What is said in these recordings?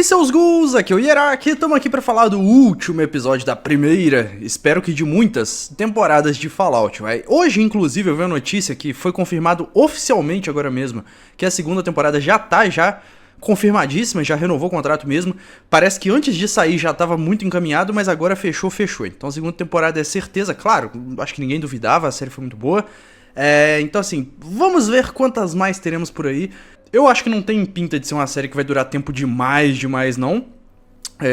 aí, seus ghouls, aqui é o Hierark, estamos aqui para falar do último episódio da primeira, espero que de muitas, temporadas de Fallout, vai. Hoje, inclusive, eu vi a notícia que foi confirmado oficialmente agora mesmo, que a segunda temporada já tá confirmadíssima, já renovou o contrato mesmo. Parece que antes de sair já estava muito encaminhado, mas agora fechou. Então a segunda temporada é certeza, claro, acho que ninguém duvidava, a série foi muito boa. Então assim, vamos ver quantas mais teremos por aí. Eu acho que não tem pinta de ser uma série que vai durar tempo demais não.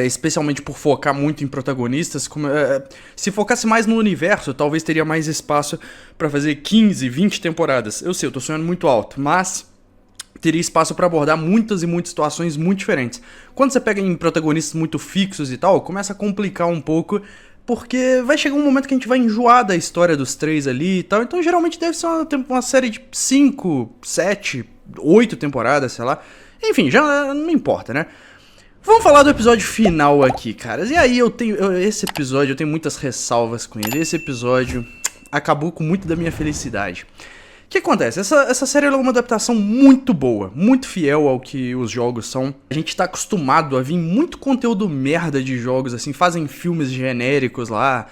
Especialmente por focar muito em protagonistas. Se focasse mais no universo, talvez teria mais espaço pra fazer 15, 20 temporadas. Eu sei, eu tô sonhando muito alto, mas teria espaço pra abordar muitas e muitas situações muito diferentes. Quando você pega em protagonistas muito fixos e tal, começa a complicar um pouco, porque vai chegar um momento que a gente vai enjoar da história dos três ali e tal. Então geralmente deve ser uma série de 5, 7, 8 temporadas, sei lá. Enfim, já não importa, né? Vamos falar do episódio final aqui, caras. E aí esse episódio eu tenho muitas ressalvas com ele. Esse episódio acabou com muito da minha felicidade. O que acontece? Essa série é uma adaptação muito boa, muito fiel ao que os jogos são. A gente tá acostumado a vir muito conteúdo merda de jogos, assim, fazem filmes genéricos lá,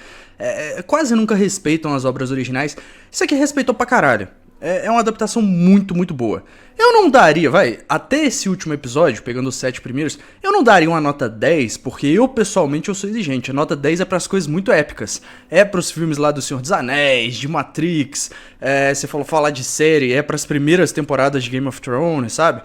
quase nunca respeitam as obras originais. Isso aqui respeitou pra caralho. É uma adaptação muito, muito boa. Eu não daria, até esse último episódio, pegando os 7 primeiros, eu não daria uma nota 10, porque eu, pessoalmente, eu sou exigente. A nota 10 é pras coisas muito épicas. É pros filmes lá do Senhor dos Anéis, de Matrix, você falou falar de série, é pras primeiras temporadas de Game of Thrones, sabe?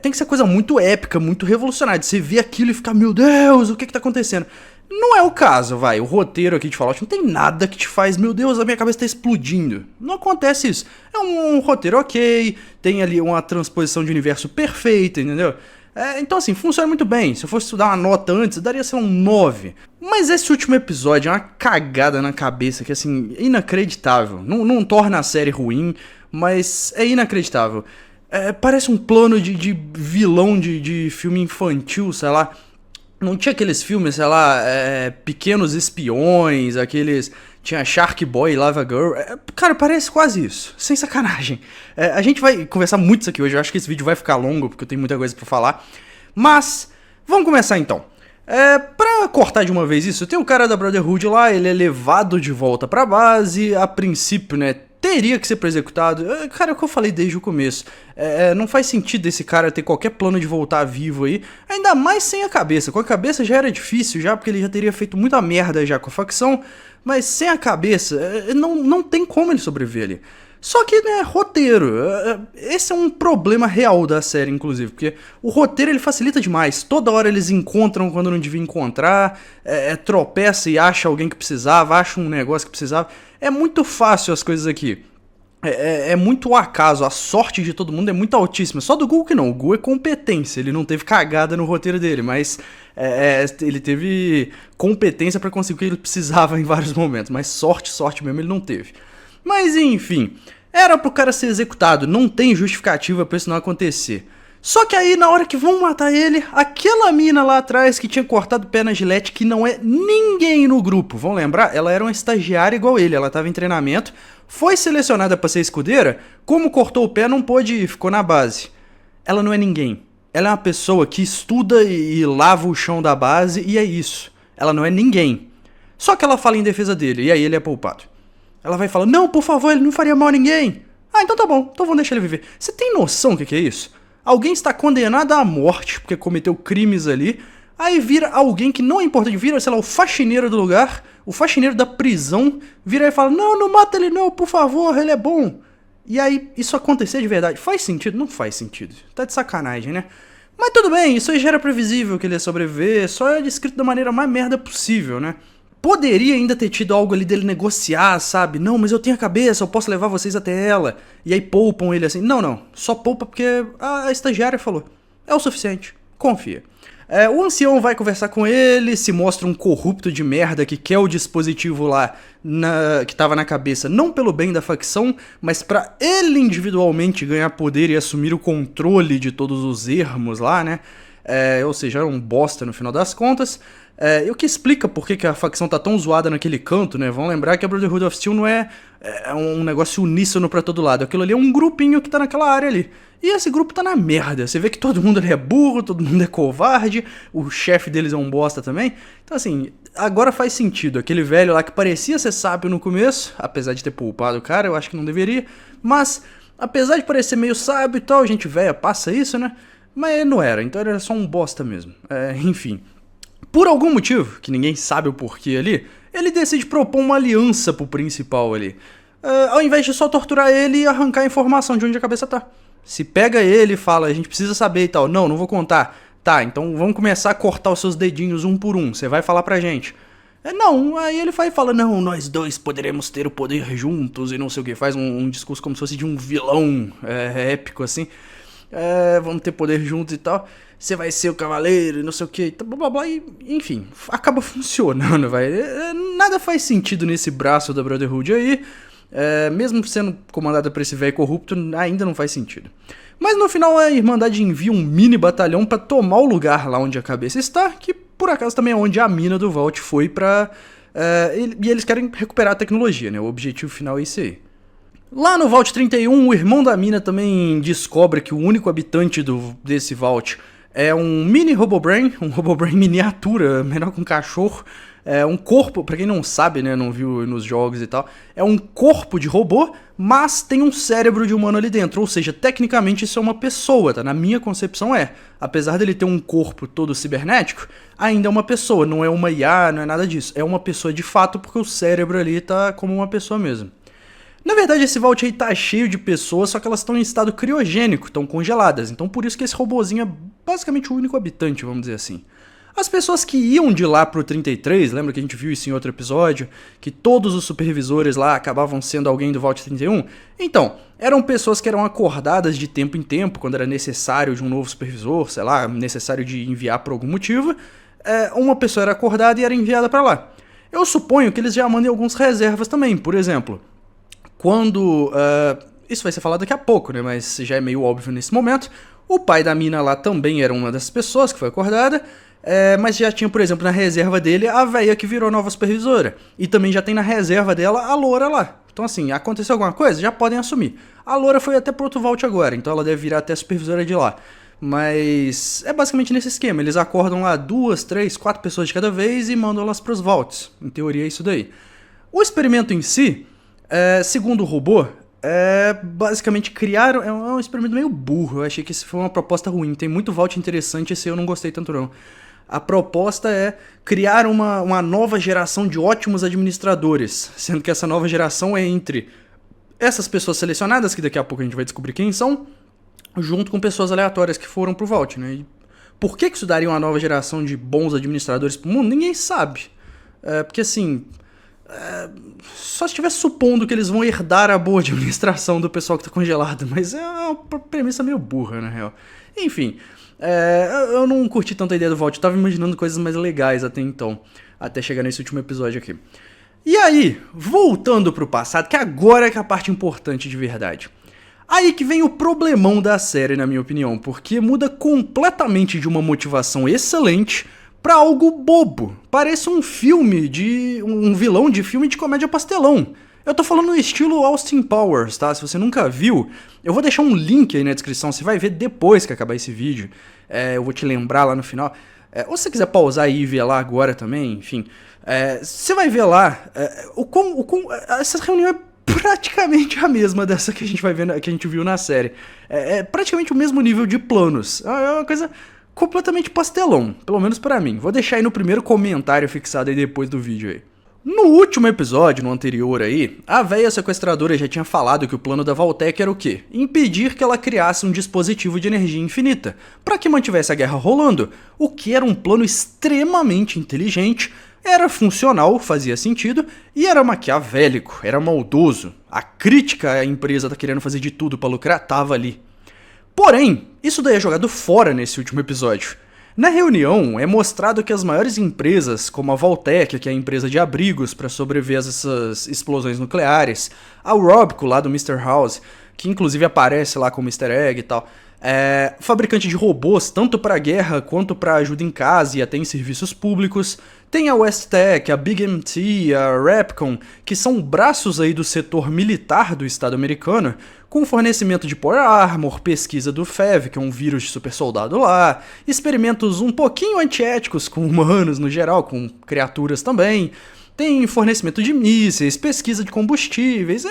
Tem que ser coisa muito épica, muito revolucionária. Você vê aquilo e fica, meu Deus, o que tá acontecendo? Não é o caso, o roteiro aqui de Fallout não tem nada que te faz, meu Deus, a minha cabeça tá explodindo. Não acontece isso. É um roteiro ok, tem ali uma transposição de universo perfeita, entendeu? Então assim, funciona muito bem. Se eu fosse estudar uma nota antes, eu daria, sei lá, um 9. Mas esse último episódio é uma cagada na cabeça que, assim, é inacreditável. Não torna a série ruim, mas é inacreditável. Parece um plano de vilão de filme infantil, sei lá. Não tinha aqueles filmes, sei lá, Pequenos Espiões, aqueles... Tinha Shark Boy e Lava Girl. Cara, parece quase isso. Sem sacanagem. A gente vai conversar muito isso aqui hoje. Eu acho que esse vídeo vai ficar longo, porque eu tenho muita coisa pra falar. Mas, vamos começar então. Pra cortar de uma vez isso, tem o cara da Brotherhood lá, ele é levado de volta pra base. A princípio, né, teria que ser pra executado. Cara, é o que eu falei desde o começo. Não faz sentido esse cara ter qualquer plano de voltar vivo aí. Ainda mais sem a cabeça. Com a cabeça já era difícil, já, porque ele já teria feito muita merda já com a facção. Mas sem a cabeça, não tem como ele sobreviver ali. Só que, né, roteiro. Esse é um problema real da série, inclusive. Porque o roteiro, ele facilita demais. Toda hora eles encontram quando não devia encontrar. Tropeça e acha alguém que precisava. Acha um negócio que precisava. É muito fácil as coisas aqui. É muito acaso. A sorte de todo mundo é muito altíssima. Só do Ghul que não. O Ghul é competência. Ele não teve cagada no roteiro dele. Mas ele teve competência pra conseguir o que ele precisava em vários momentos. Mas sorte mesmo ele não teve. Mas enfim, era pro cara ser executado, não tem justificativa pra isso não acontecer. Só que aí na hora que vão matar ele, aquela mina lá atrás que tinha cortado o pé na Gillette, que não é ninguém no grupo, vão lembrar? Ela era uma estagiária igual ele, ela tava em treinamento, foi selecionada pra ser escudeira, como cortou o pé não pôde ir, ficou na base. Ela não é ninguém, ela é uma pessoa que estuda e lava o chão da base e é isso. Ela não é ninguém. Só que ela fala em defesa dele e aí ele é poupado. Ela vai falar, não, por favor, ele não faria mal a ninguém. Então tá bom, então vamos deixar ele viver. Você tem noção do que é isso? Alguém está condenado à morte porque cometeu crimes ali, aí vira alguém que não é importante, vira, sei lá, o faxineiro do lugar, o faxineiro da prisão, vira e fala, não mata ele não, por favor, ele é bom. E aí, isso acontecer de verdade, faz sentido? Não faz sentido, tá de sacanagem, né? Mas tudo bem, isso aí já era previsível que ele ia sobreviver, só é descrito da maneira mais merda possível, né? Poderia ainda ter tido algo ali dele negociar, sabe? Não, mas eu tenho a cabeça, eu posso levar vocês até ela. E aí poupam ele assim. Não, só poupa porque a estagiária falou. É o suficiente, confia. O ancião vai conversar com ele, se mostra um corrupto de merda que quer o dispositivo lá que tava na cabeça, não pelo bem da facção, mas pra ele individualmente ganhar poder e assumir o controle de todos os ermos lá, né? ou seja, era um bosta no final das contas. E o que explica por que a facção tá tão zoada naquele canto, né? Vamos lembrar que a Brotherhood of Steel não é um negócio uníssono pra todo lado. Aquilo ali é um grupinho que tá naquela área ali. E esse grupo tá na merda. Você vê que todo mundo ali é burro, todo mundo é covarde, o chefe deles é um bosta também. Então assim, agora faz sentido. Aquele velho lá que parecia ser sábio no começo, apesar de ter poupado o cara, eu acho que não deveria. Mas, apesar de parecer meio sábio e tal, gente velha passa isso, né? Mas não era, então ele era só um bosta mesmo. Enfim. Por algum motivo, que ninguém sabe o porquê ali, ele decide propor uma aliança pro principal ali. Ao invés de só torturar ele e arrancar a informação de onde a cabeça tá. Se pega ele e fala, a gente precisa saber e tal. Não vou contar. Tá, então vamos começar a cortar os seus dedinhos um por um. Você vai falar pra gente. Não, aí ele vai e fala, não, nós dois poderemos ter o poder juntos e não sei o que. Faz um discurso como se fosse de um vilão épico assim. Vamos ter poder juntos e tal. Você vai ser o cavaleiro e não sei o que, blá blá blá, e enfim, acaba funcionando, vai. Nada faz sentido nesse braço da Brotherhood aí, mesmo sendo comandada por esse velho corrupto, ainda não faz sentido. Mas no final a Irmandade envia um mini batalhão pra tomar o lugar lá onde a cabeça está, que por acaso também é onde a mina do Vault foi pra... e eles querem recuperar a tecnologia, né, o objetivo final é esse aí. Lá no Vault 31, o irmão da mina também descobre que o único habitante desse Vault é um mini Robobrain, um Robobrain miniatura, menor que um cachorro. Um corpo, pra quem não sabe, né, não viu nos jogos e tal, é um corpo de robô, mas tem um cérebro de humano ali dentro, ou seja, tecnicamente isso é uma pessoa, tá? Na minha concepção apesar dele ter um corpo todo cibernético, ainda é uma pessoa, não é uma IA, não é nada disso, é uma pessoa de fato, porque o cérebro ali tá como uma pessoa mesmo. Na verdade, esse Vault aí tá cheio de pessoas, só que elas estão em estado criogênico, estão congeladas. Então por isso que esse robozinho é basicamente o único habitante, vamos dizer assim. As pessoas que iam de lá pro 33, lembra que a gente viu isso em outro episódio? Que todos os supervisores lá acabavam sendo alguém do Vault 31? Então, eram pessoas que eram acordadas de tempo em tempo, quando era necessário de um novo supervisor, sei lá, necessário de enviar por algum motivo. Uma pessoa era acordada e era enviada pra lá. Eu suponho que eles já mandem alguns reservas também, por exemplo... Quando, isso vai ser falado daqui a pouco, né, mas já é meio óbvio nesse momento, o pai da mina lá também era uma dessas pessoas que foi acordada, mas já tinha, por exemplo, na reserva dele a véia que virou nova supervisora, e também já tem na reserva dela a loura lá. Então assim, aconteceu alguma coisa? Já podem assumir. A loura foi até pro outro Vault agora, então ela deve virar até supervisora de lá. Mas é basicamente nesse esquema, eles acordam lá 2, 3, 4 pessoas de cada vez e mandam elas pros Vaults. Em teoria é isso daí. O experimento em si... segundo o robô, basicamente criaram... É um experimento meio burro, eu achei que isso foi uma proposta ruim. Tem muito Vault interessante, esse eu não gostei tanto não. A proposta é criar uma nova geração de ótimos administradores, sendo que essa nova geração é entre essas pessoas selecionadas, que daqui a pouco a gente vai descobrir quem são, junto com pessoas aleatórias que foram pro Vault, né? E por que isso daria uma nova geração de bons administradores pro mundo? Ninguém sabe. Porque assim... só se estivesse supondo que eles vão herdar a boa administração do pessoal que tá congelado, mas é uma premissa meio burra, na real. Enfim, eu não curti tanto a ideia do Vault, eu tava imaginando coisas mais legais até então, até chegar nesse último episódio aqui. E aí, voltando pro passado, que agora é que é a parte importante de verdade. Aí que vem o problemão da série, na minha opinião, porque muda completamente de uma motivação excelente pra algo bobo. Parece um filme um vilão de filme de comédia pastelão. Eu tô falando no estilo Austin Powers, tá? Se você nunca viu, eu vou deixar um link aí na descrição, você vai ver depois que acabar esse vídeo. Eu vou te lembrar lá no final. Ou se você quiser pausar e ver lá agora também, enfim. Você vai ver lá essa reunião é praticamente a mesma dessa que a gente vai ver, que a gente viu na série. É praticamente o mesmo nível de planos. É uma coisa... completamente pastelão, pelo menos pra mim. Vou deixar aí no primeiro comentário fixado aí depois do vídeo aí. No último episódio, no anterior aí, a véia sequestradora já tinha falado que o plano da Vault-Tec era o quê? Impedir que ela criasse um dispositivo de energia infinita, pra que mantivesse a guerra rolando, o que era um plano extremamente inteligente, era funcional, fazia sentido, e era maquiavélico, era maldoso. A crítica à empresa tá querendo fazer de tudo pra lucrar tava ali. Porém, isso daí é jogado fora nesse último episódio. Na reunião, é mostrado que as maiores empresas, como a Vault-Tec, que é a empresa de abrigos para sobreviver a essas explosões nucleares, a Robco, lá do Mr. House, que inclusive aparece lá como easter egg e tal, Fabricante de robôs, tanto para guerra quanto para ajuda em casa e até em serviços públicos. Tem a Westech, a Big MT, a Repcon, que são braços aí do setor militar do Estado americano, com fornecimento de Power Armor, pesquisa do FEV, que é um vírus de super soldado lá, experimentos um pouquinho antiéticos com humanos no geral, com criaturas também. Tem fornecimento de mísseis, pesquisa de combustíveis,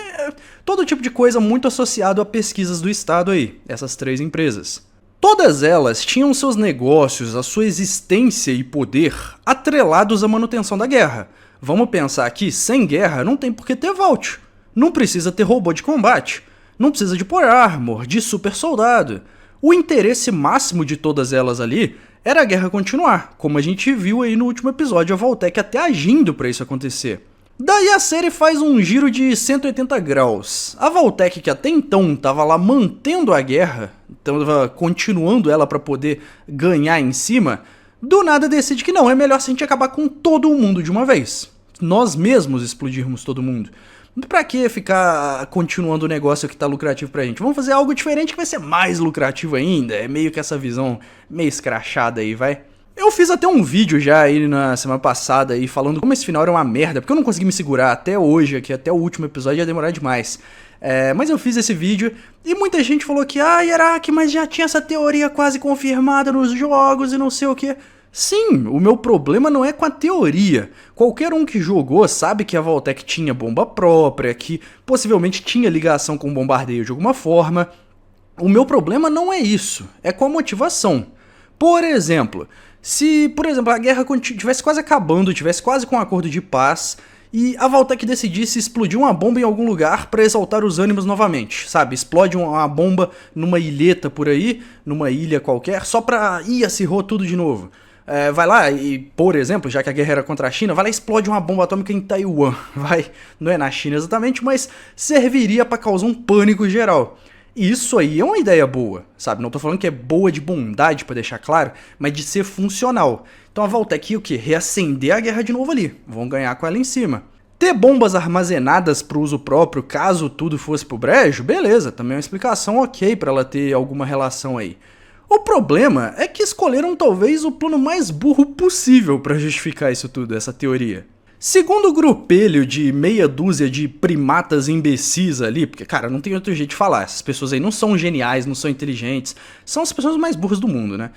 todo tipo de coisa muito associado a pesquisas do Estado aí, essas três empresas. Todas elas tinham seus negócios, a sua existência e poder atrelados à manutenção da guerra. Vamos pensar aqui, sem guerra não tem por que ter Vault, não precisa ter robô de combate, não precisa de Power Armor, de super soldado. O interesse máximo de todas elas ali era a guerra continuar, como a gente viu aí no último episódio, a Vault-Tec até agindo para isso acontecer. Daí a série faz um giro de 180 graus. A Vault-Tec, que até então estava lá mantendo a guerra, estava continuando ela para poder ganhar em cima, do nada decide que não, é melhor se a gente acabar com todo mundo de uma vez. Nós mesmos explodirmos todo mundo. Pra que ficar continuando o negócio que tá lucrativo pra gente? Vamos fazer algo diferente que vai ser mais lucrativo ainda. É meio que essa visão meio escrachada aí, vai. Eu fiz até um vídeo já aí na semana passada aí falando como esse final era uma merda, porque eu não consegui me segurar até hoje aqui, até o último episódio ia demorar demais. Mas eu fiz esse vídeo e muita gente falou que Iraque, mas já tinha essa teoria quase confirmada nos jogos e não sei o que. Sim, o meu problema não é com a teoria. Qualquer um que jogou sabe que a Vault-Tec tinha bomba própria, que possivelmente tinha ligação com o bombardeio de alguma forma. O meu problema não é isso, é com a motivação. Por exemplo, se a guerra tivesse quase acabando, tivesse quase com um acordo de paz, e a Vault-Tec decidisse explodir uma bomba em algum lugar para exaltar os ânimos novamente, sabe? Explode uma bomba numa ilheta por aí, numa ilha qualquer, só pra acirrou tudo de novo. Vai lá e, por exemplo, já que a guerra era contra a China, vai lá e explode uma bomba atômica em Taiwan. Não é na China exatamente, mas serviria para causar um pânico geral. Isso aí é uma ideia boa, sabe? Não tô falando que é boa de bondade, pra deixar claro, mas de ser funcional. Então a Vault-Tec o quê? Reacender a guerra de novo ali. Vão ganhar com ela em cima. Ter bombas armazenadas para uso próprio, caso tudo fosse pro brejo, beleza, também é uma explicação ok pra ela ter alguma relação aí. O problema é que escolheram talvez o plano mais burro possível para justificar isso tudo, essa teoria. Segundo o grupelho de meia dúzia de primatas imbecis ali, porque cara, não tem outro jeito de falar, essas pessoas aí não são geniais, não são inteligentes, são as pessoas mais burras do mundo, né?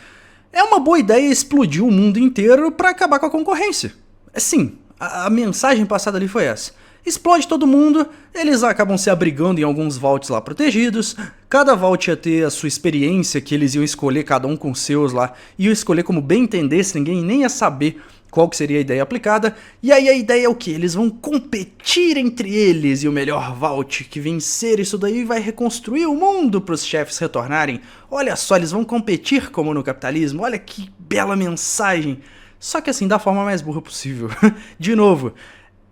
É uma boa ideia explodir o mundo inteiro para acabar com a concorrência. Sim, a mensagem passada ali foi essa. Explode todo mundo, eles acabam se abrigando em alguns vaults lá protegidos, cada vault ia ter a sua experiência que eles iam escolher, cada um com seus lá, iam escolher como bem entendesse, ninguém nem ia saber qual que seria a ideia aplicada, e aí a ideia é o que? Eles vão competir entre eles, e o melhor vault que vencer isso daí vai reconstruir o mundo para os chefes retornarem. Olha só, eles vão competir como no capitalismo, olha que bela mensagem. Só que assim, da forma mais burra possível. De novo,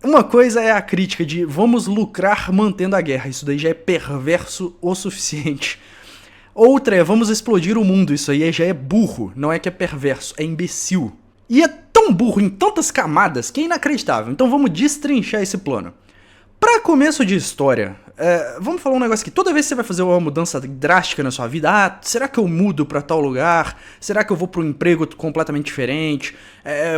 uma coisa é a crítica de vamos lucrar mantendo a guerra, isso daí já é perverso o suficiente. Outra é vamos explodir o mundo, isso aí já é burro, não é que é perverso, é imbecil. E é tão burro em tantas camadas que é inacreditável, então vamos destrinchar esse plano. Pra começo de história, vamos falar um negócio aqui. Toda vez que você vai fazer uma mudança drástica na sua vida, será que eu mudo pra tal lugar? Será que eu vou pra um emprego completamente diferente?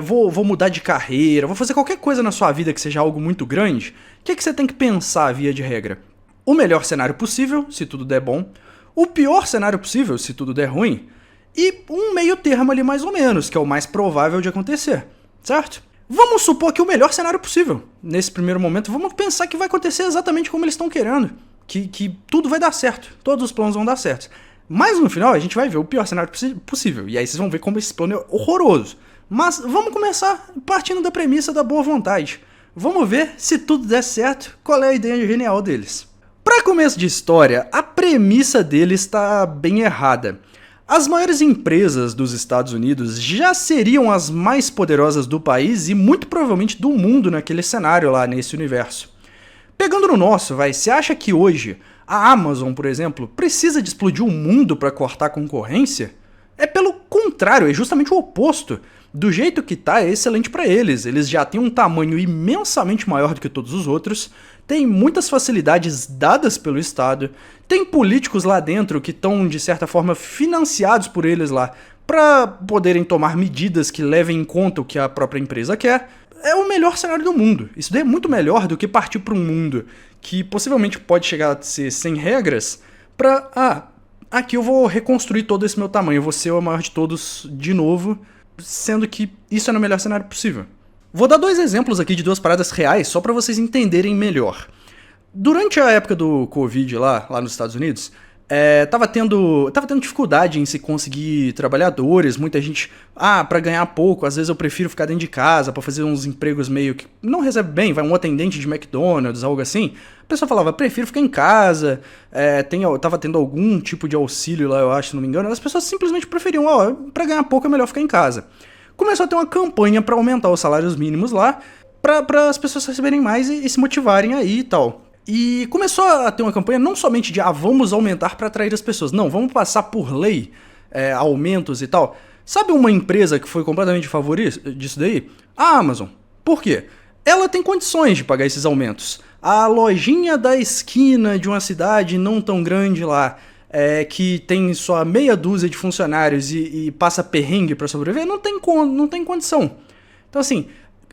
Vou mudar de carreira? Vou fazer qualquer coisa na sua vida que seja algo muito grande? O que você tem que pensar via de regra? O melhor cenário possível, se tudo der bom. O pior cenário possível, se tudo der ruim. E um meio termo ali mais ou menos, que é o mais provável de acontecer, certo? Vamos supor que o melhor cenário possível, nesse primeiro momento, vamos pensar que vai acontecer exatamente como eles estão querendo, que tudo vai dar certo, todos os planos vão dar certo. Mas no final a gente vai ver o pior cenário possível, e aí vocês vão ver como esse plano é horroroso. Mas vamos começar partindo da premissa da boa vontade. Vamos ver se tudo der certo, qual é a ideia genial deles. Para começo de história, a premissa deles está bem errada. As maiores empresas dos Estados Unidos já seriam as mais poderosas do país e muito provavelmente do mundo naquele cenário lá, nesse universo. Pegando no nosso, você acha que hoje a Amazon, por exemplo, precisa de explodir o mundo para cortar a concorrência? É pelo contrário, é justamente o oposto. Do jeito que tá, é excelente para eles. Eles já têm um tamanho imensamente maior do que todos os outros, tem muitas facilidades dadas pelo Estado, tem políticos lá dentro que estão, de certa forma, financiados por eles lá para poderem tomar medidas que levem em conta o que a própria empresa quer. É o melhor cenário do mundo. Isso daí é muito melhor do que partir para um mundo que possivelmente pode chegar a ser sem regras para, aqui eu vou reconstruir todo esse meu tamanho, eu vou ser o maior de todos de novo, sendo que isso é no melhor cenário possível. Vou dar 2 exemplos aqui de 2 paradas reais só para vocês entenderem melhor. Durante a época do Covid lá nos Estados Unidos, tava tendo dificuldade em se conseguir trabalhadores, muita gente, pra ganhar pouco, às vezes eu prefiro ficar dentro de casa pra fazer uns empregos meio que não recebe bem, vai um atendente de McDonald's, algo assim. A pessoa falava, prefiro ficar em casa, tava tendo algum tipo de auxílio lá, eu acho, se não me engano, as pessoas simplesmente preferiam, pra ganhar pouco é melhor ficar em casa. Começou a ter uma campanha pra aumentar os salários mínimos lá, pra as pessoas receberem mais e se motivarem aí e tal. E começou a ter uma campanha não somente de vamos aumentar para atrair as pessoas, não, vamos passar por lei aumentos e tal. Sabe uma empresa que foi completamente a favor disso daí? A Amazon. Por quê? Ela tem condições de pagar esses aumentos. A lojinha da esquina de uma cidade não tão grande lá, que tem só meia dúzia de funcionários e passa perrengue para sobreviver, não tem condição. Então assim,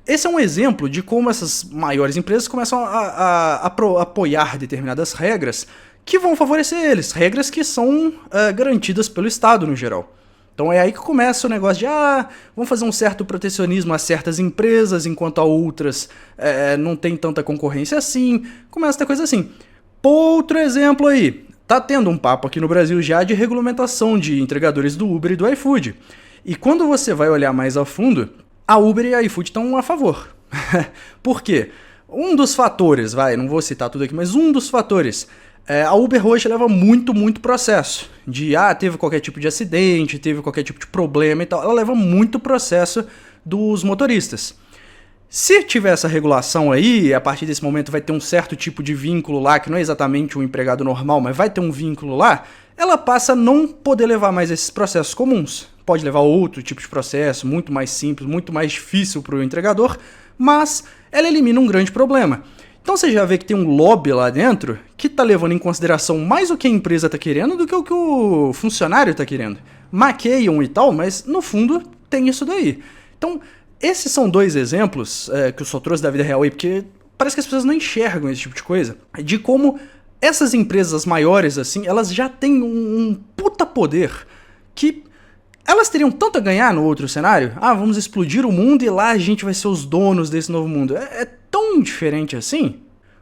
esse é um exemplo de como essas maiores empresas começam a apoiar determinadas regras que vão favorecer eles, regras que são garantidas pelo Estado no geral. Então é aí que começa o negócio de vamos fazer um certo protecionismo a certas empresas, enquanto a outras não tem tanta concorrência assim, começa a ter coisa assim. Outro exemplo aí, tá tendo um papo aqui no Brasil já de regulamentação de entregadores do Uber e do iFood. E quando você vai olhar mais a fundo, a Uber e a iFood estão a favor. Por quê? Um dos fatores, não vou citar tudo aqui, mas um dos fatores, a Uber hoje leva muito processo. De, teve qualquer tipo de acidente, teve qualquer tipo de problema e tal. Ela leva muito processo dos motoristas. Se tiver essa regulação aí, a partir desse momento vai ter um certo tipo de vínculo lá, que não é exatamente um empregado normal, mas vai ter um vínculo lá, ela passa a não poder levar mais esses processos comuns. Pode levar outro tipo de processo, muito mais simples, muito mais difícil para o entregador, mas ela elimina um grande problema. Então você já vê que tem um lobby lá dentro que está levando em consideração mais o que a empresa está querendo do que o que o funcionário está querendo. Maqueiam e tal, mas no fundo tem isso daí. Então, esses são 2 exemplos que eu só trouxe da vida real aí, porque parece que as pessoas não enxergam esse tipo de coisa, de como essas empresas maiores, assim, elas já têm um puta poder que elas teriam tanto a ganhar no outro cenário. Vamos explodir o mundo e lá a gente vai ser os donos desse novo mundo. É tão diferente assim.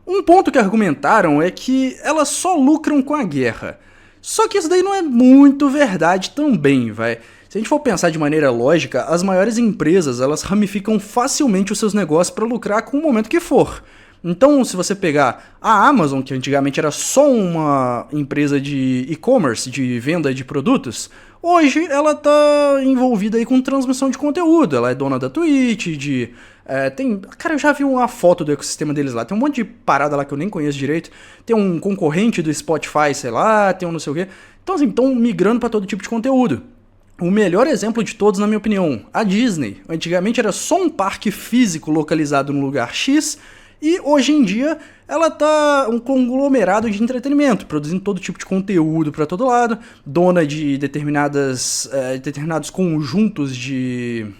Um ponto que argumentaram é que elas só lucram com a guerra. Só que isso daí não é muito verdade também, Se a gente for pensar de maneira lógica, as maiores empresas, elas ramificam facilmente os seus negócios para lucrar com o momento que for. Então, se você pegar a Amazon, que antigamente era só uma empresa de e-commerce, de venda de produtos, hoje ela está envolvida aí com transmissão de conteúdo. Ela é dona da Twitch, Cara, eu já vi uma foto do ecossistema deles lá. Tem um monte de parada lá que eu nem conheço direito. Tem um concorrente do Spotify, sei lá, tem um não sei o quê. Então, assim, estão migrando para todo tipo de conteúdo. O melhor exemplo de todos, na minha opinião, a Disney. Antigamente era só um parque físico localizado no lugar X, e hoje em dia ela tá um conglomerado de entretenimento, produzindo todo tipo de conteúdo para todo lado, dona de determinados conjuntos de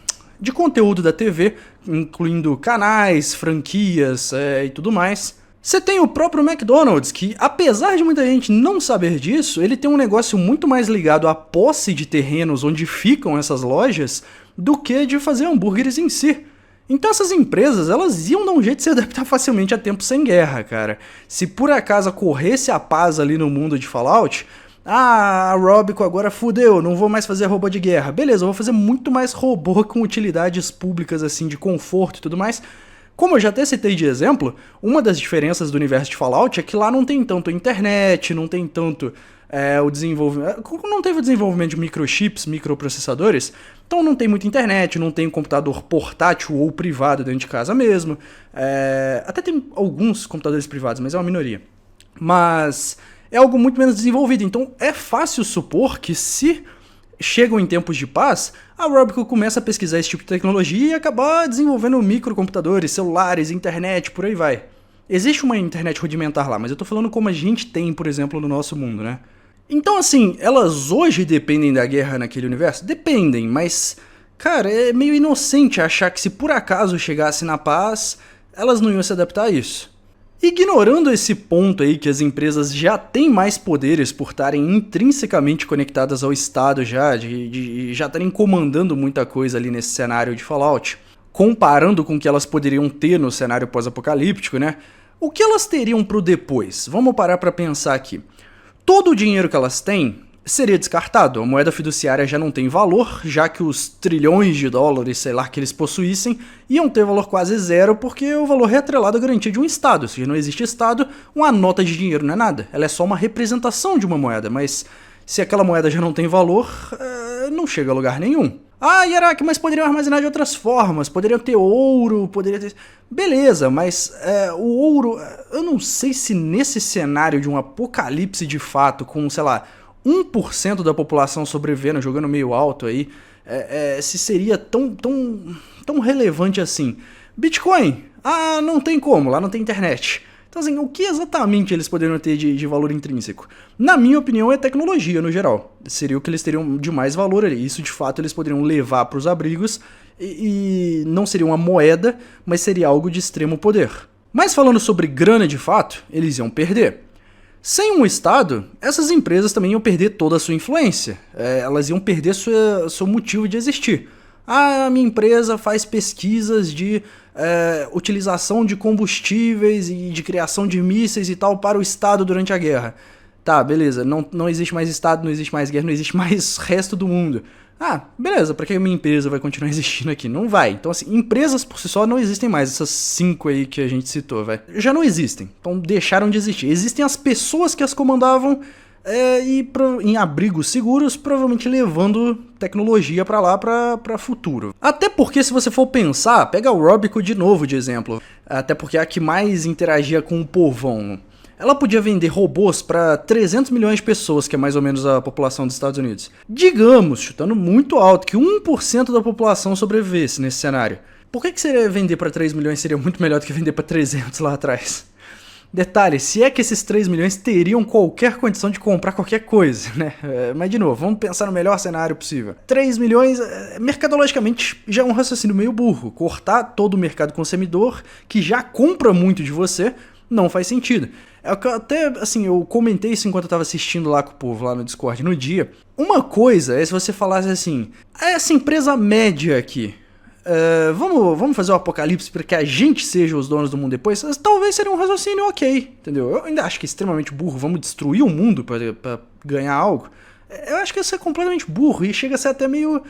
conteúdo da TV, incluindo canais, franquias e tudo mais. Você tem o próprio McDonald's, que apesar de muita gente não saber disso, ele tem um negócio muito mais ligado à posse de terrenos onde ficam essas lojas do que de fazer hambúrgueres em si. Então essas empresas, elas iam dar um jeito de se adaptar facilmente a tempos sem guerra, cara. Se por acaso corresse a paz ali no mundo de Fallout, a Robico agora fudeu, não vou mais fazer robô de guerra. Beleza, eu vou fazer muito mais robô com utilidades públicas assim, de conforto e tudo mais. Como eu já até citei de exemplo, uma das diferenças do universo de Fallout é que lá não tem tanto internet, não tem tanto o desenvolvimento... Não teve o desenvolvimento de microchips, microprocessadores, então não tem muita internet, não tem um computador portátil ou privado dentro de casa mesmo. Até tem alguns computadores privados, mas é uma minoria. Mas é algo muito menos desenvolvido, então é fácil supor que se Chegam em tempos de paz, a Robico começa a pesquisar esse tipo de tecnologia e acabar desenvolvendo microcomputadores, celulares, internet, por aí vai. Existe uma internet rudimentar lá, mas eu tô falando como a gente tem, por exemplo, no nosso mundo, né? Então, assim, elas hoje dependem da guerra naquele universo? Dependem, mas, cara, é meio inocente achar que se por acaso chegasse na paz, elas não iam se adaptar a isso. Ignorando esse ponto aí que as empresas já têm mais poderes por estarem intrinsecamente conectadas ao Estado já, de já estarem comandando muita coisa ali nesse cenário de Fallout, comparando com o que elas poderiam ter no cenário pós-apocalíptico, né? O que elas teriam pro depois? Vamos parar pra pensar aqui. Todo o dinheiro que elas têm seria descartado, a moeda fiduciária já não tem valor, já que os trilhões de dólares, sei lá, que eles possuíssem, iam ter valor quase zero, porque o valor é atrelado à garantia de um Estado. Se não existe Estado, uma nota de dinheiro não é nada, ela é só uma representação de uma moeda, mas se aquela moeda já não tem valor, não chega a lugar nenhum. Ah, Yarak, mas poderiam armazenar de outras formas, poderiam ter ouro, poderia ter... Beleza, mas o ouro, eu não sei se nesse cenário de um apocalipse de fato, com, sei lá, 1% da população sobrevivendo, jogando meio alto aí, se seria tão relevante assim. Bitcoin? Ah, não tem como, lá não tem internet. Então assim, o que exatamente eles poderiam ter de valor intrínseco? Na minha opinião é tecnologia no geral. Seria o que eles teriam de mais valor ali. Isso de fato eles poderiam levar para os abrigos e não seria uma moeda, mas seria algo de extremo poder. Mas falando sobre grana de fato, eles iam perder. Sem um Estado, essas empresas também iam perder toda a sua influência. Elas iam perder seu motivo de existir. Ah, a minha empresa faz pesquisas de utilização de combustíveis e de criação de mísseis e tal para o Estado durante a guerra. Tá, beleza, não existe mais Estado, não existe mais guerra, não existe mais resto do mundo. Ah, beleza, pra que a minha empresa vai continuar existindo aqui? Não vai. Então, assim, empresas por si só não existem mais. Essas 5 aí que a gente citou, vai. Já não existem. Então, deixaram de existir. Existem as pessoas que as comandavam em abrigos seguros, provavelmente levando tecnologia pra lá pra futuro. Até porque, se você for pensar, pega o Robico de novo de exemplo. Até porque é a que mais interagia com o povão. Ela podia vender robôs para 300 milhões de pessoas, que é mais ou menos a população dos Estados Unidos. Digamos, chutando muito alto, que 1% da população sobrevivesse nesse cenário. Por que seria vender para 3 milhões seria muito melhor do que vender para 300 lá atrás? Detalhe, se é que esses 3 milhões teriam qualquer condição de comprar qualquer coisa, né? Mas de novo, vamos pensar no melhor cenário possível. 3 milhões, mercadologicamente, já é um raciocínio meio burro. Cortar todo o mercado consumidor, que já compra muito de você, não faz sentido. Até, assim, eu comentei isso enquanto eu tava assistindo lá com o povo, lá no Discord, no dia. Uma coisa é se você falasse assim, essa empresa média aqui, vamos fazer o apocalipse para que a gente seja os donos do mundo depois? Talvez seria um raciocínio ok, entendeu? Eu ainda acho que é extremamente burro, vamos destruir o mundo para ganhar algo. Eu acho que isso é completamente burro e chega a ser até meio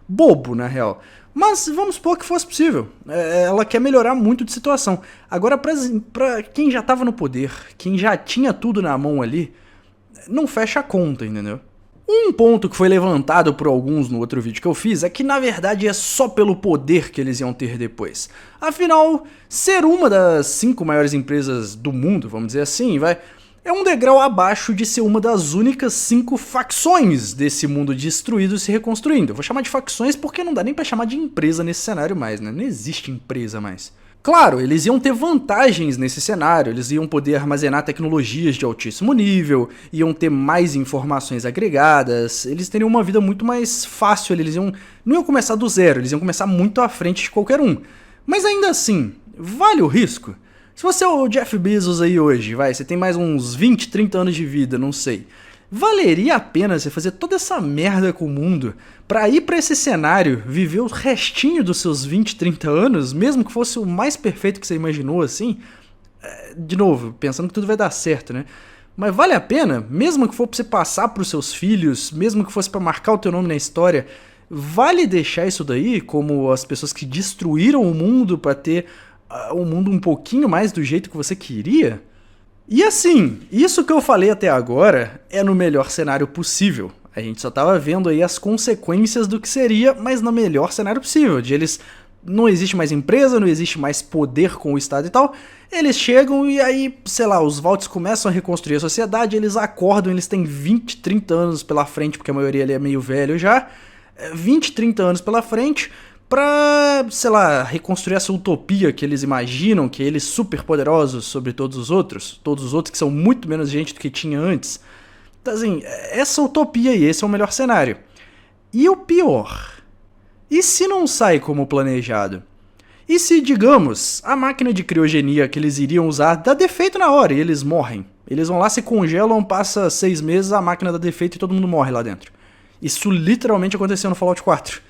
bobo, na real. Mas vamos supor que fosse possível. Ela quer melhorar muito de situação. Agora, pra quem já tava no poder, quem já tinha tudo na mão ali, não fecha a conta, entendeu? Um ponto que foi levantado por alguns no outro vídeo que eu fiz é que, na verdade, é só pelo poder que eles iam ter depois. Afinal, ser uma das 5 maiores empresas do mundo, vamos dizer assim, é um degrau abaixo de ser uma das únicas 5 facções desse mundo destruído se reconstruindo. Eu vou chamar de facções porque não dá nem pra chamar de empresa nesse cenário mais, né? Não existe empresa mais. Claro, eles iam ter vantagens nesse cenário, eles iam poder armazenar tecnologias de altíssimo nível, iam ter mais informações agregadas, eles teriam uma vida muito mais fácil, não iam começar do zero, eles iam começar muito à frente de qualquer um. Mas ainda assim, vale o risco? Se você é o Jeff Bezos aí hoje, você tem mais uns 20, 30 anos de vida, não sei. Valeria a pena você fazer toda essa merda com o mundo pra ir pra esse cenário, viver o restinho dos seus 20, 30 anos, mesmo que fosse o mais perfeito que você imaginou, assim? De novo, pensando que tudo vai dar certo, né? Mas vale a pena? Mesmo que for pra você passar pros seus filhos, mesmo que fosse pra marcar o teu nome na história, vale deixar isso daí como as pessoas que destruíram o mundo pra ter um mundo um pouquinho mais do jeito que você queria? E assim, isso que eu falei até agora é no melhor cenário possível. A gente só tava vendo aí as consequências do que seria, mas no melhor cenário possível, de eles não existe mais empresa, não existe mais poder com o Estado e tal. Eles chegam e aí, sei lá, os Vaults começam a reconstruir a sociedade, eles acordam, eles têm 20, 30 anos pela frente, porque a maioria ali é meio velho já, 20, 30 anos pela frente, pra, sei lá, reconstruir essa utopia que eles imaginam, que eles super poderosos sobre todos os outros que são muito menos gente do que tinha antes. Então assim, essa utopia aí, esse é o melhor cenário. E o pior? E se não sai como planejado? E se, digamos, a máquina de criogenia que eles iriam usar dá defeito na hora e eles morrem? Eles vão lá, se congelam, passa 6 meses, a máquina dá defeito e todo mundo morre lá dentro. Isso literalmente aconteceu no Fallout 4.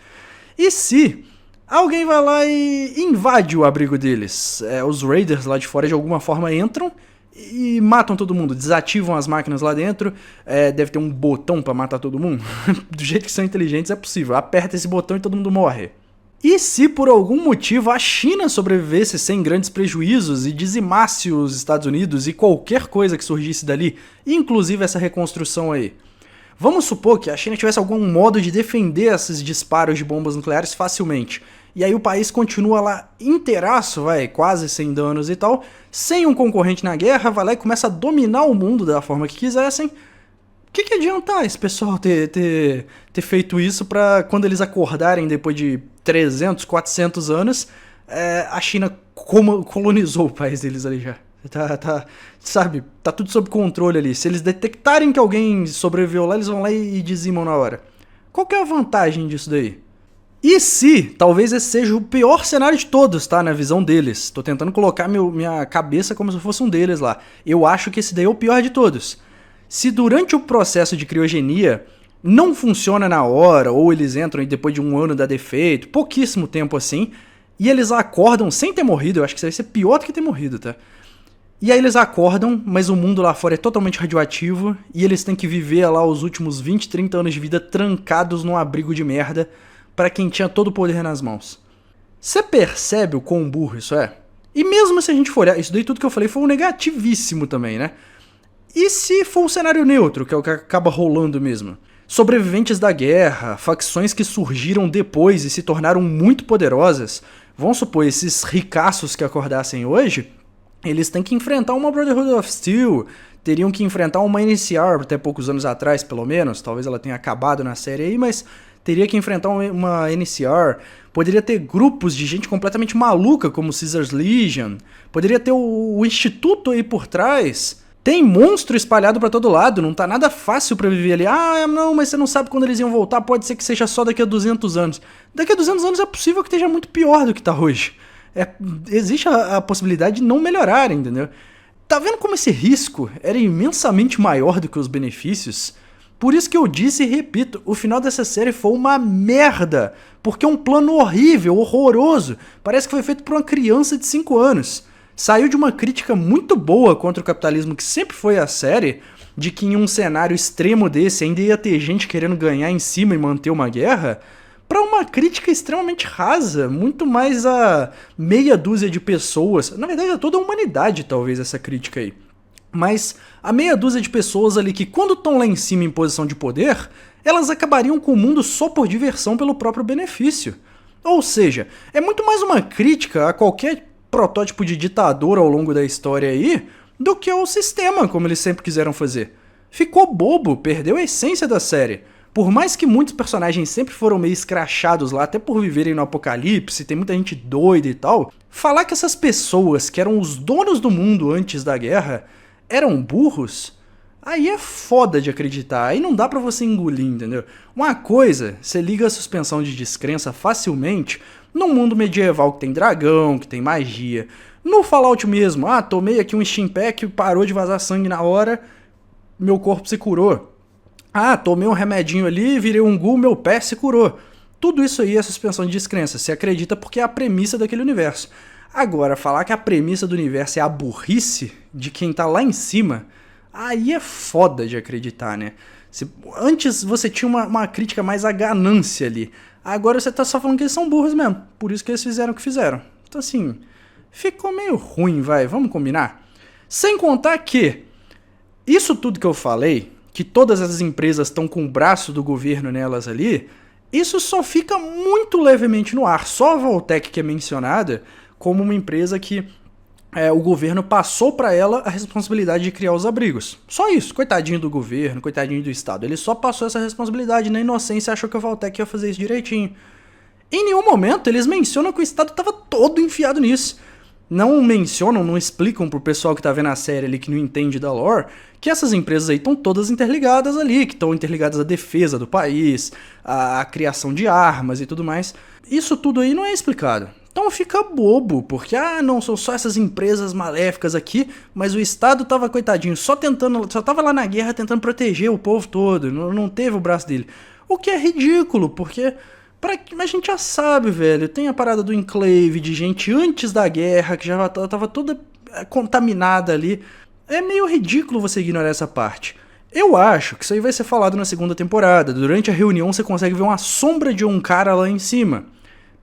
E se alguém vai lá e invade o abrigo deles? Os raiders lá de fora de alguma forma entram e matam todo mundo, desativam as máquinas lá dentro. Deve ter um botão pra matar todo mundo. Do jeito que são inteligentes é possível, aperta esse botão e todo mundo morre. E se por algum motivo a China sobrevivesse sem grandes prejuízos e dizimasse os Estados Unidos e qualquer coisa que surgisse dali, inclusive essa reconstrução aí? Vamos supor que a China tivesse algum modo de defender esses disparos de bombas nucleares facilmente. E aí o país continua lá inteiraço, quase sem danos e tal, sem um concorrente na guerra, vai lá e começa a dominar o mundo da forma que quisessem. O que adiantar esse pessoal ter feito isso pra quando eles acordarem depois de 300, 400 anos, a China colonizou o país deles ali já. Sabe, tá tudo sob controle ali. Se eles detectarem que alguém sobreviveu lá, eles vão lá e dizimam na hora. Qual que é a vantagem disso daí? E se, talvez esse seja o pior cenário de todos, tá? Na visão deles. Tô tentando colocar minha cabeça como se fosse um deles lá. Eu acho que esse daí é o pior de todos. Se durante o processo de criogenia não funciona na hora, ou eles entram e depois de um ano dá defeito, pouquíssimo tempo assim, e eles acordam sem ter morrido, eu acho que isso vai ser pior do que ter morrido, tá? E aí eles acordam, mas o mundo lá fora é totalmente radioativo, e eles têm que viver lá os últimos 20, 30 anos de vida trancados num abrigo de merda, pra quem tinha todo o poder nas mãos. Você percebe o quão burro isso é? E mesmo se a gente for olhar, isso daí tudo que eu falei foi um negativíssimo também, né? E se for um cenário neutro, que é o que acaba rolando mesmo? Sobreviventes da guerra, facções que surgiram depois e se tornaram muito poderosas, vamos supor, esses ricaços que acordassem hoje, eles têm que enfrentar uma Brotherhood of Steel, teriam que enfrentar uma NCR até poucos anos atrás, pelo menos, talvez ela tenha acabado na série aí, mas teria que enfrentar uma NCR, poderia ter grupos de gente completamente maluca, como Caesar's Legion, poderia ter o Instituto aí por trás. Tem monstro espalhado pra todo lado, não tá nada fácil pra viver ali. Não, mas você não sabe quando eles iam voltar, pode ser que seja só daqui a 200 anos. Daqui a 200 anos é possível que esteja muito pior do que tá hoje. Existe a possibilidade de não melhorar, entendeu? Tá vendo como esse risco era imensamente maior do que os benefícios? Por isso que eu disse e repito, o final dessa série foi uma merda. Porque é um plano horrível, horroroso. Parece que foi feito por uma criança de 5 anos. Saiu de uma crítica muito boa contra o capitalismo, que sempre foi a série, de que em um cenário extremo desse ainda ia ter gente querendo ganhar em cima e manter uma guerra, para uma crítica extremamente rasa, muito mais a meia dúzia de pessoas, na verdade a toda a humanidade talvez essa crítica aí, mas a meia dúzia de pessoas ali que quando estão lá em cima em posição de poder, elas acabariam com o mundo só por diversão pelo próprio benefício. Ou seja, é muito mais uma crítica a qualquer protótipo de ditador ao longo da história aí, do que ao sistema, como eles sempre quiseram fazer. Ficou bobo, perdeu a essência da série. Por mais que muitos personagens sempre foram meio escrachados lá, até por viverem no apocalipse, tem muita gente doida e tal, falar que essas pessoas que eram os donos do mundo antes da guerra eram burros, aí é foda de acreditar, aí não dá pra você engolir, entendeu? Uma coisa, você liga a suspensão de descrença facilmente num mundo medieval que tem dragão, que tem magia. No Fallout mesmo, tomei aqui um Steam Pack, parou de vazar sangue na hora, meu corpo se curou. Tomei um remedinho ali, virei um ghoul, meu pé se curou. Tudo isso aí é suspensão de descrença, se acredita porque é a premissa daquele universo. Agora, falar que a premissa do universo é a burrice de quem tá lá em cima, aí é foda de acreditar, né? Antes você tinha uma crítica mais à ganância ali. Agora você tá só falando que eles são burros mesmo. Por isso que eles fizeram o que fizeram. Então assim, ficou meio ruim, vamos combinar? Sem contar que isso tudo que eu falei, que todas as empresas estão com o braço do governo nelas ali, Isso só fica muito levemente no ar. Só a Vaultec que é mencionada como uma empresa que o governo passou para ela a responsabilidade de criar os abrigos. Só isso, coitadinho do governo, coitadinho do Estado. Ele só passou essa responsabilidade, na inocência achou que a Vaultec ia fazer isso direitinho. Em nenhum momento eles mencionam que o Estado estava todo enfiado nisso. Não mencionam, não explicam pro pessoal que tá vendo a série ali que não entende da lore, que essas empresas aí estão todas interligadas ali, que estão interligadas à defesa do país, à criação de armas e tudo mais. Isso tudo aí não é explicado. Então fica bobo, porque não, são só essas empresas maléficas aqui, mas o Estado tava, coitadinho, só tava lá na guerra tentando proteger o povo todo, não teve o braço dele. O que é ridículo, porque a gente já sabe, velho, tem a parada do enclave, de gente antes da guerra, que já tava toda contaminada ali. É meio ridículo você ignorar essa parte. Eu acho que isso aí vai ser falado na segunda temporada. Durante a reunião você consegue ver uma sombra de um cara lá em cima.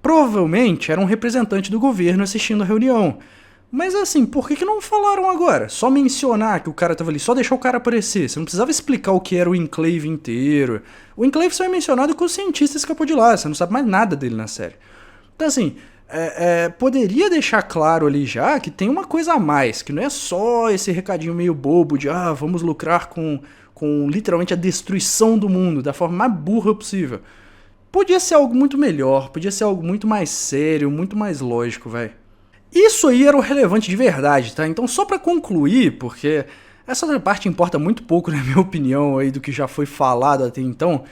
Provavelmente era um representante do governo assistindo a reunião. Mas assim, por que não falaram agora? Só mencionar que o cara tava ali, só deixar o cara aparecer. Você não precisava explicar o que era o enclave inteiro. O enclave só é mencionado que o cientista escapou de lá, você não sabe mais nada dele na série. Então assim, poderia deixar claro ali já que tem uma coisa a mais, que não é só esse recadinho meio bobo de vamos lucrar com literalmente a destruição do mundo, da forma mais burra possível. Podia ser algo muito melhor, podia ser algo muito mais sério, muito mais lógico, velho. Isso aí era o relevante de verdade, tá? Então só pra concluir, porque essa outra parte importa muito pouco na minha opinião aí do que já foi falado até então,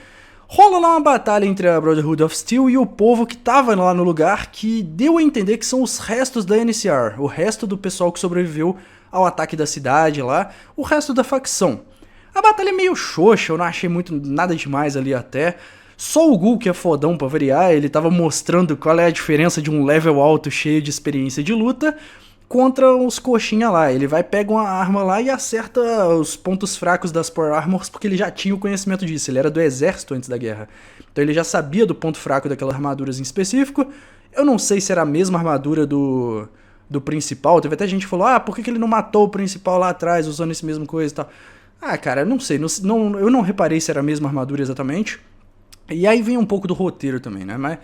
rola lá uma batalha entre a Brotherhood of Steel e o povo que tava lá no lugar, que deu a entender que são os restos da NCR, o resto do pessoal que sobreviveu ao ataque da cidade lá, o resto da facção. A batalha é meio xoxa, eu não achei nada demais ali até. Só o Gul, que é fodão pra variar, ele tava mostrando qual é a diferença de um level alto cheio de experiência de luta contra os coxinha lá. Ele vai, pega uma arma lá e acerta os pontos fracos das Power Armors, porque ele já tinha o conhecimento disso, ele era do exército antes da guerra. Então ele já sabia do ponto fraco daquelas armaduras em específico. Eu não sei se era a mesma armadura do principal, teve até gente que falou, por que ele não matou o principal lá atrás usando esse mesmo coisa e tal. Cara, não sei, eu não reparei se era a mesma armadura exatamente. E aí vem um pouco do roteiro também, né? Mas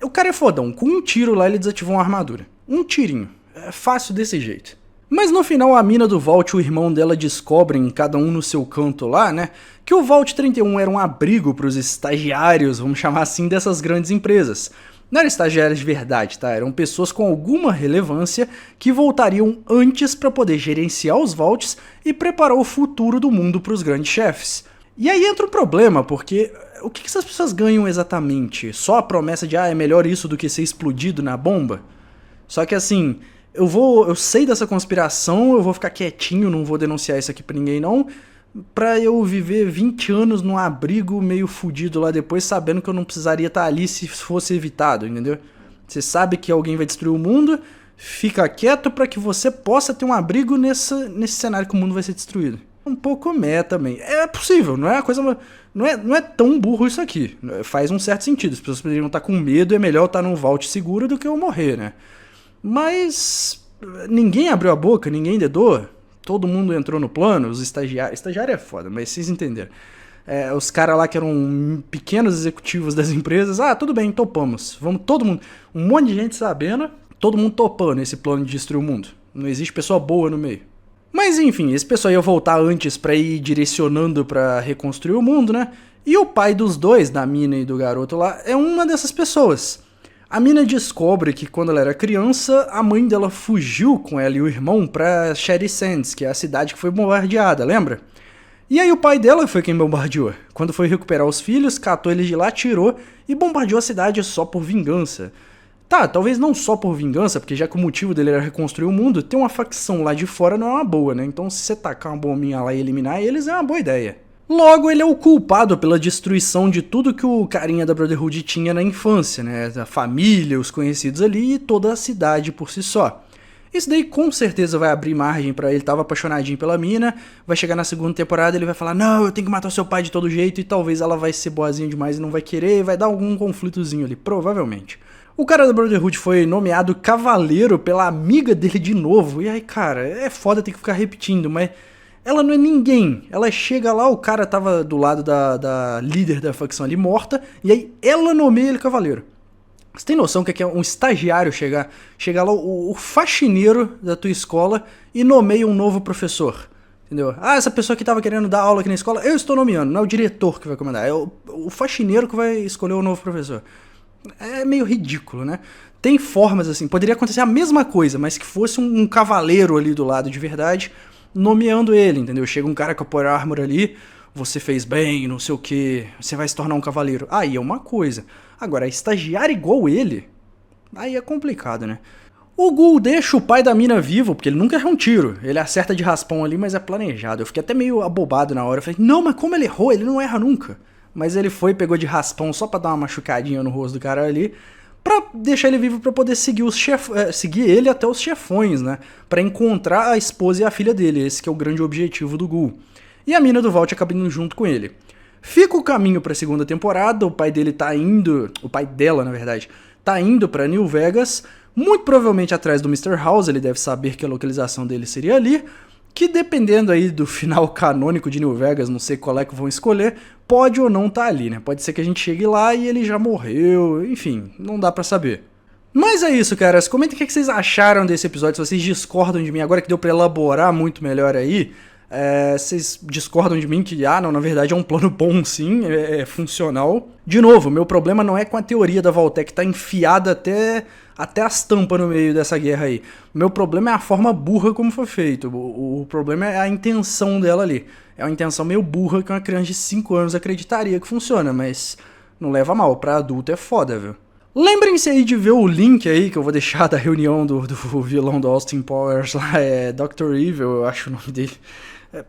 o cara é fodão. Com um tiro lá ele desativou uma armadura. Um tirinho. É fácil desse jeito. Mas no final a mina do Vault e o irmão dela descobrem, cada um no seu canto lá, né? Que o Vault 31 era um abrigo para os estagiários, vamos chamar assim, dessas grandes empresas. Não eram estagiários de verdade, tá? Eram pessoas com alguma relevância que voltariam antes para poder gerenciar os Vaults e preparar o futuro do mundo para os grandes chefes. E aí entra um problema, porque o que essas pessoas ganham exatamente? Só a promessa de é melhor isso do que ser explodido na bomba? Só que assim, eu sei dessa conspiração, eu vou ficar quietinho, não vou denunciar isso aqui pra ninguém não, pra eu viver 20 anos num abrigo meio fudido lá depois, sabendo que eu não precisaria estar ali se fosse evitado, entendeu? Você sabe que alguém vai destruir o mundo, fica quieto pra que você possa ter um abrigo nesse cenário que o mundo vai ser destruído. Um pouco meta também. É possível, não é a coisa. Não é tão burro isso aqui. Faz um certo sentido. As pessoas poderiam estar com medo, é melhor estar num vault seguro do que eu morrer, né? Mas ninguém abriu a boca, ninguém dedou. Todo mundo entrou no plano, os estagiários. Estagiário é foda, mas vocês entenderam. Os caras lá que eram pequenos executivos das empresas, tudo bem, topamos. Vamos todo mundo. Um monte de gente sabendo, todo mundo topando esse plano de destruir o mundo. Não existe pessoa boa no meio. Mas enfim, esse pessoal ia voltar antes pra ir direcionando pra reconstruir o mundo, né? E o pai dos dois, da mina e do garoto lá, é uma dessas pessoas. A mina descobre que quando ela era criança, a mãe dela fugiu com ela e o irmão pra Shady Sands, que é a cidade que foi bombardeada, lembra? E aí o pai dela foi quem bombardeou. Quando foi recuperar os filhos, catou eles de lá, tirou e bombardeou a cidade só por vingança. Tá, talvez não só por vingança, porque já que o motivo dele era reconstruir o mundo, ter uma facção lá de fora não é uma boa, né? Então se você tacar uma bombinha lá e eliminar eles é uma boa ideia. Logo, ele é o culpado pela destruição de tudo que o carinha da Brotherhood tinha na infância, né? A família, os conhecidos ali e toda a cidade por si só. Isso daí com certeza vai abrir margem pra ele, tava apaixonadinho pela mina, vai chegar na segunda temporada e ele vai falar, não, eu tenho que matar o seu pai de todo jeito, e talvez ela vai ser boazinha demais e não vai querer, vai dar algum conflitozinho ali, provavelmente. O cara da Brotherhood foi nomeado cavaleiro pela amiga dele de novo. E aí, cara, é foda ter que ficar repetindo, mas Ela não é ninguém. Ela chega lá, o cara tava do lado da líder da facção ali morta, e aí ela nomeia ele cavaleiro. Você tem noção que é um estagiário chegar lá, o faxineiro da tua escola, e nomeia um novo professor? Entendeu? Ah, essa pessoa que tava querendo dar aula aqui na escola, eu estou nomeando, não é o diretor que vai comandar, é o faxineiro que vai escolher o novo professor. É meio ridículo, né? Tem formas assim, poderia acontecer a mesma coisa, mas que fosse um cavaleiro ali do lado de verdade, nomeando ele, entendeu? Chega um cara com a Power Armor ali, você fez bem, não sei o que, você vai se tornar um cavaleiro. Aí é uma coisa. Agora, estagiar igual ele, aí é complicado, né? O Ghoul deixa o pai da mina vivo, porque ele nunca erra um tiro. Ele acerta de raspão ali, mas é planejado. Eu fiquei até meio abobado na hora. Eu falei, não, mas como ele errou? Ele não erra nunca. Mas ele foi, pegou de raspão só pra dar uma machucadinha no rosto do cara ali, pra deixar ele vivo pra poder seguir seguir ele até os chefões, né? Pra encontrar a esposa e a filha dele. Esse que é o grande objetivo do Ghoul. E a mina do Vault acaba indo junto com ele. Fica o caminho pra segunda temporada, o pai dele tá indo... O pai dela, na verdade, tá indo pra New Vegas, muito provavelmente atrás do Mr. House, ele deve saber que a localização dele seria ali, que dependendo aí do final canônico de New Vegas, não sei qual é que vão escolher, pode ou não tá ali, né? Pode ser que a gente chegue lá e ele já morreu, enfim, não dá pra saber. Mas é isso, caras. Comentem o que vocês acharam desse episódio, se vocês discordam de mim, agora que deu pra elaborar muito melhor aí. Vocês discordam de mim que, não, na verdade é um plano bom sim, é funcional. De novo, meu problema não é com a teoria da Vault-Tec que tá enfiada até as tampas no meio dessa guerra aí. Meu problema é a forma burra como foi feito. O problema é a intenção dela ali. É uma intenção meio burra que uma criança de 5 anos acreditaria que funciona, mas não leva a mal, pra adulto é foda, viu? Lembrem-se aí de ver o link aí que eu vou deixar da reunião do vilão do Austin Powers lá, é Dr. Evil, eu acho o nome dele.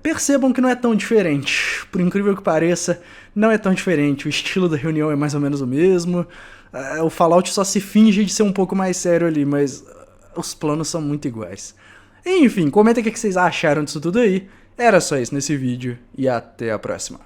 Percebam que não é tão diferente, por incrível que pareça, não é tão diferente, o estilo da reunião é mais ou menos o mesmo, o Fallout só se finge de ser um pouco mais sério ali, mas os planos são muito iguais. Enfim, comenta o que vocês acharam disso tudo aí, era só isso nesse vídeo e até a próxima.